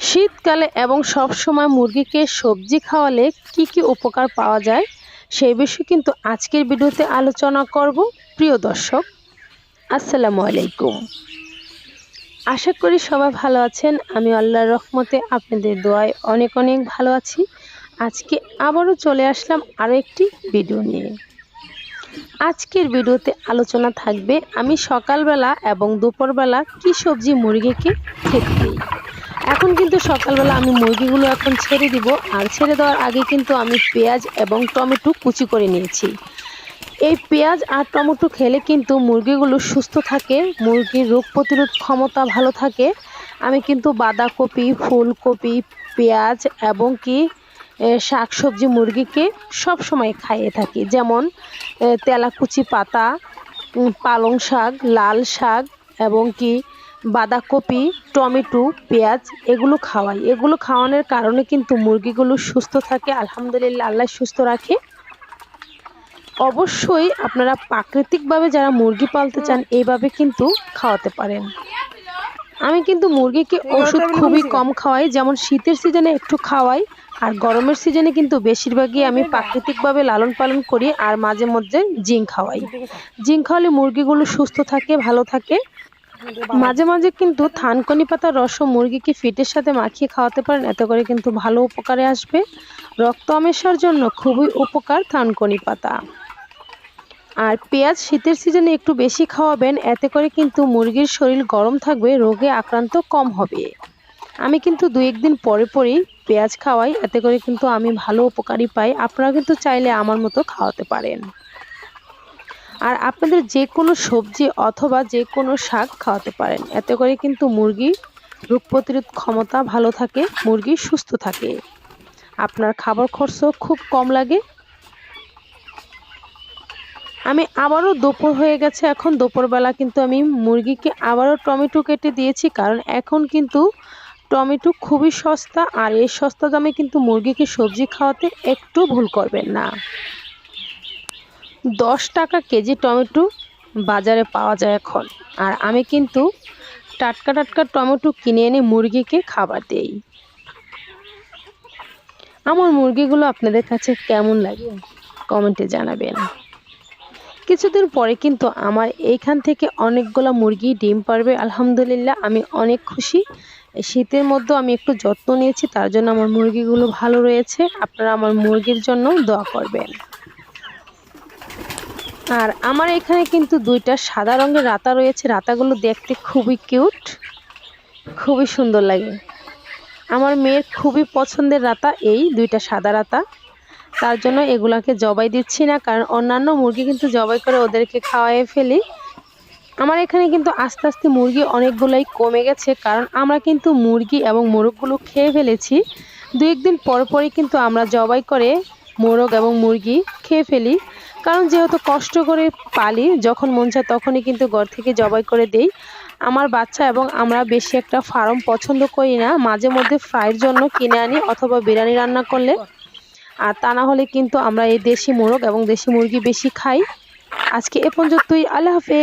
শীতকালে এবং সব সময় মুরগিকে সবজি খাওয়ালে কি উপকার পাওয়া যায় সেই বিষয়ে কিন্তু আজকের ভিডিওতে আলোচনা করব। প্রিয় দর্শক, আসসালামু আলাইকুম। আশা করি সবাই ভালো আছেন। আমি আল্লাহর রহমতে আপনাদের দোয়ায় অনেক অনেক ভালো আছি। আজকে আবারও চলে আসলাম আরও একটি ভিডিও নিয়ে। আজকের ভিডিওতে আলোচনা থাকবে আমি সকালবেলা এবং দুপুরবেলা কি সবজি মুরগিকে খেতে দিই। এখন কিন্তু সকালবেলা আমি মুরগিগুলো এখন ছেড়ে দিব, আর ছেড়ে দেওয়ার আগে কিন্তু আমি পেঁয়াজ এবং টমেটো কুচি করে নিয়েছি। এই পেঁয়াজ আর টমেটো খেলে কিন্তু মুরগিগুলো সুস্থ থাকে, মুরগির রোগ প্রতিরোধ ক্ষমতা ভালো থাকে। আমি কিন্তু বাঁধাকপি, ফুলকপি, পেঁয়াজ এবং কি শাকসবজি মুরগিকে সব সময় খাইয়ে থাকি, যেমন তেলাকুচি পাতা, পালং শাক, লাল শাক এবং কি বাঁধাকপি, টমেটো, পেঁয়াজ এগুলো খাওয়াই। এগুলো খাওয়ানোর কারণে কিন্তু মুরগিগুলো সুস্থ থাকে। আলহামদুলিল্লাহ, আল্লাহ সুস্থ রাখে। অবশ্যই আপনারা প্রাকৃতিকভাবে যারা মুরগি পালতে চান এইভাবে কিন্তু খাওয়াতে পারেন। আমি কিন্তু মুরগিকে ওষুধ খুবই কম খাওয়াই, যেমন শীতের সিজনে একটু খাওয়াই, আর গরমের সিজনে কিন্তু বেশিরভাগই আমি প্রাকৃতিকভাবে লালন পালন করি, আর মাঝে মধ্যে জিঙ্ক খাওয়াই। জিঙ্ক খাওয়ালে মুরগিগুলো সুস্থ থাকে, ভালো থাকে। মাঝে মাঝে কিন্তু থানকুনি পাতার রসও মুরগিকে ফিটের সাথে মাখিয়ে খাওয়াতে পারেন, এতে করে কিন্তু ভালো উপকারে আসবে। রক্ত আমেশার জন্য খুবই উপকার থানকুনি পাতা। আর পেঁয়াজ শীতের সিজনে একটু বেশি খাওয়াবেন, এতে করে কিন্তু মুরগির শরীর গরম থাকবে, রোগে আক্রান্ত কম হবে। আমি কিন্তু 2-1 দিন পরে পরেই পেঁয়াজ খাওয়াই, এতে করে কিন্তু আমি ভালো উপকারী পাই। আপনারা কিন্তু চাইলে আমার মতো খাওয়াতে পারেন। আর আপনাদের যে কোনো সবজি অথবা যে কোনো শাক খাওয়াতে পারেন, এতে করে কিন্তু মুরগির রোগ প্রতিরোধ ক্ষমতা ভালো থাকে, মুরগি সুস্থ থাকে। আপনার খাবার খরচও খুব কম লাগে। আমি আবারও দুপুর হয়ে গেছে, এখন দুপুরবেলা কিন্তু আমি মুরগিকে আবারও টমেটো কেটে দিয়েছি, কারণ এখন কিন্তু টমেটো খুবই সস্তা, আর এই সস্তা দামে কিন্তু মুরগিকে সবজি খাওয়াতে একটু ভুল করবেন না। 10 টাকা কেজি টমেটো বাজারে পাওয়া যায় এখন, আর আমি কিন্তু টাটকা টাটকা টমেটো কিনে এনে মুরগিকে খাবার দেই। আমার মুরগিগুলো আপনাদের কাছে কেমন লাগে কমেন্টে জানাবেন। কিছুদিন পরে কিন্তু আমার এইখান থেকে অনেকগুলো মুরগি ডিম পারবে, আলহামদুলিল্লাহ আমি অনেক খুশি। শীতের মধ্যে আমি একটু যত্ন নিয়েছি, তার জন্য আমার মুরগিগুলো ভালো রয়েছে। আপনারা আমার মুরগির জন্য দোয়া করবেন। আর আমার এখানে কিন্তু 2টা সাদা রঙের রাতা রয়েছে। রাতাগুলো দেখতে খুবই কিউট, খুবই সুন্দর লাগে। আমার মেয়ের খুবই পছন্দের রাতা এই 2টা সাদা রাতা, তার জন্য এগুলাকে জবাই দিচ্ছি না, কারণ অন্যান্য মুরগি কিন্তু জবাই করে ওদেরকে খাওয়াই ফেলি। আমার এখানে কিন্তু আস্তে আস্তে মুরগি অনেকগুলাই কমে গেছে, কারণ আমরা কিন্তু মুরগি এবং মোরগগুলো খেয়ে ফেলেছি। 2-1 দিন পর পরই কিন্তু আমরা জবাই করে মোরগ এবং মুরগি খেয়ে ফেলি, কারণ যেহেতু কষ্ট করে পালি, যখন মন চায় তখনই কিন্তু ঘর থেকে জবাই করে দেই। আমার বাচ্চা এবং আমরা বেশি একটা ফার্ম পছন্দ করি না, মাঝে মধ্যে ফ্রাইয়ের জন্য কিনে আনি অথবা বিরিয়ানি রান্না করলে, আর তা না হলে কিন্তু আমরা এই দেশি মোরগ এবং দেশি মুরগি বেশি খাই। আজকে এ পর্যন্তই, আল্লাহ হাফেজ।